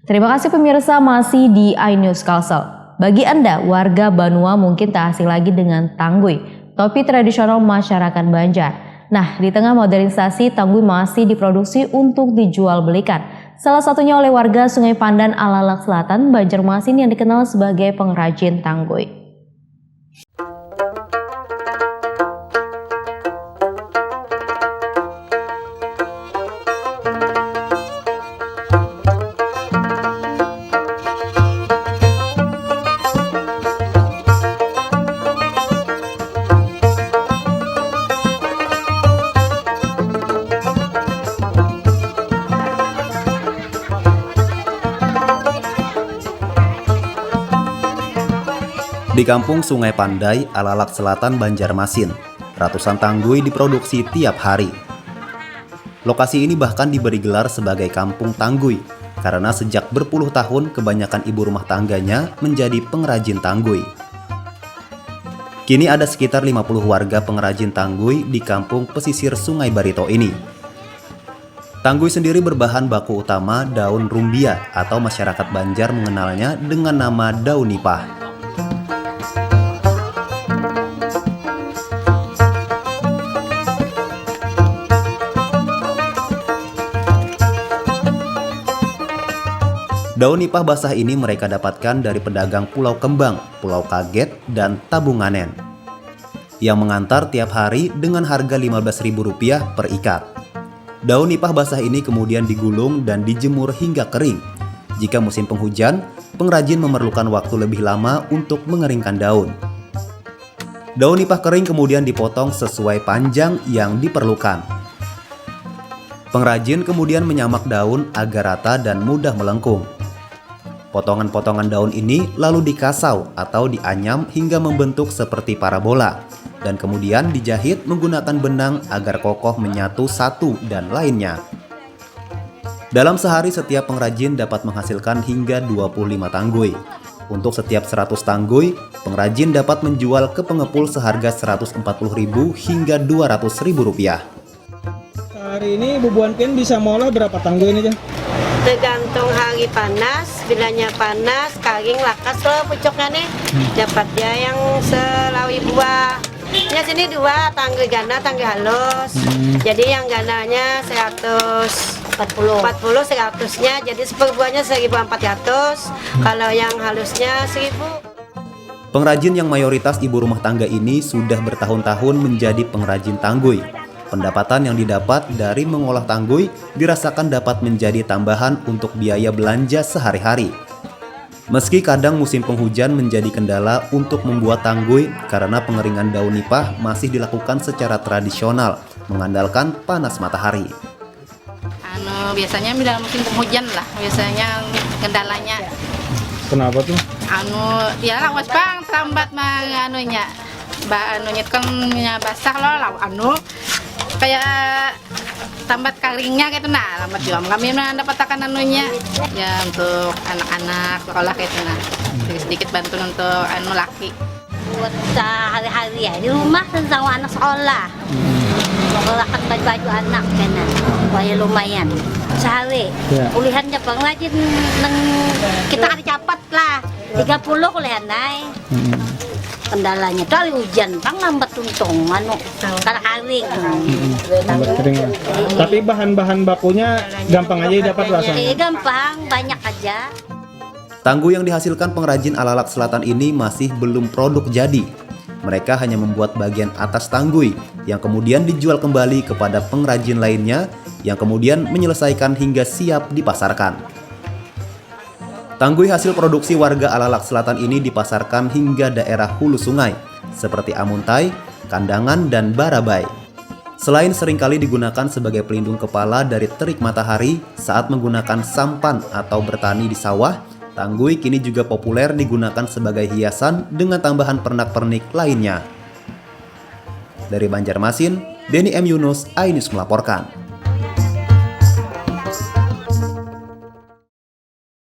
Terima kasih pemirsa, masih di iNews Kalsel. Bagi Anda, warga Banua mungkin tak asing lagi dengan tanggui, topi tradisional masyarakat Banjar. Nah, di tengah modernisasi, tanggui masih diproduksi untuk dijual belikan. Salah satunya oleh warga Sungai Pandan Alalak Selatan, Banjarmasin yang dikenal sebagai pengrajin tanggui. Di kampung Sungai Pandai, Alalak Selatan, Banjarmasin, ratusan tanggui diproduksi tiap hari. Lokasi ini bahkan diberi gelar sebagai Kampung Tanggui, karena sejak berpuluh tahun kebanyakan ibu rumah tangganya menjadi pengrajin tanggui. Kini ada sekitar 50 warga pengrajin tanggui di kampung pesisir Sungai Barito ini. Tanggui sendiri berbahan baku utama daun rumbia atau masyarakat Banjar mengenalnya dengan nama daun nipah. Daun nipah basah ini mereka dapatkan dari pedagang Pulau Kembang, Pulau Kaget, dan Tabunganen yang mengantar tiap hari dengan harga Rp15.000 per ikat. Daun nipah basah ini kemudian digulung dan dijemur hingga kering. Jika musim penghujan, pengrajin memerlukan waktu lebih lama untuk mengeringkan daun. Daun nipah kering kemudian dipotong sesuai panjang yang diperlukan. Pengrajin kemudian menyamak daun agar rata dan mudah melengkung. Potongan-potongan daun ini lalu dikasau atau dianyam hingga membentuk seperti parabola dan kemudian dijahit menggunakan benang agar kokoh menyatu satu dan lainnya. Dalam sehari setiap pengrajin dapat menghasilkan hingga 25 tanggui. Untuk setiap 100 tanggui, pengrajin dapat menjual ke pengepul seharga Rp140.000 hingga Rp200.000. Hari ini Bu Buanken bisa mengolah berapa tanggui ini, Jang? Tergantung hari panas, bilanya panas, kering lakas loh pucuknya nih. Dapat dia yang selawi buah. Ya sini 2 tanggui gana, tanggui halus. Jadi yang gananya 140, 100-nya, jadi seperbuahnya 1.400. Kalau yang halusnya 1.000. Pengrajin yang mayoritas ibu rumah tangga ini sudah bertahun-tahun menjadi pengrajin tanggui. Pendapatan yang didapat dari mengolah tanggui dirasakan dapat menjadi tambahan untuk biaya belanja sehari-hari. Meski kadang musim penghujan menjadi kendala untuk membuat tanggui karena pengeringan daun nipah masih dilakukan secara tradisional, mengandalkan panas matahari. Biasanya dalam musim penghujan lah, biasanya kendalanya. Kenapa tuh? Ya lah bang, terlambat anunya kan basah loh, kayak tambat karingnya gitu, nah lambat juga kami mendapatkan anunya ya untuk anak-anak sekolah gitu, nah sedikit bantu untuk laki Buat sehari-hari ya di rumah sama anak sekolah. Mengelahkan baju-baju anak kan, supaya lumayan sehari. Kulihannya pengrajin kita ada capat lah 30 kulihan naik. Kendalanya dari hujan bang lambat untung karena kering. Tapi bahan-bahan bakunya gampang aja dapat rasanya. Gampang, banyak aja. Tanggui yang dihasilkan pengrajin Alalak Selatan ini masih belum produk jadi. Mereka hanya membuat bagian atas tanggui yang kemudian dijual kembali kepada pengrajin lainnya yang kemudian menyelesaikan hingga siap dipasarkan. Tanggui hasil produksi warga Alalak Selatan ini dipasarkan hingga daerah hulu sungai, seperti Amuntai, Kandangan, dan Barabai. Selain seringkali digunakan sebagai pelindung kepala dari terik matahari saat menggunakan sampan atau bertani di sawah, tanggui kini juga populer digunakan sebagai hiasan dengan tambahan pernak-pernik lainnya. Dari Banjarmasin, Denny M. Yunus, iNews melaporkan.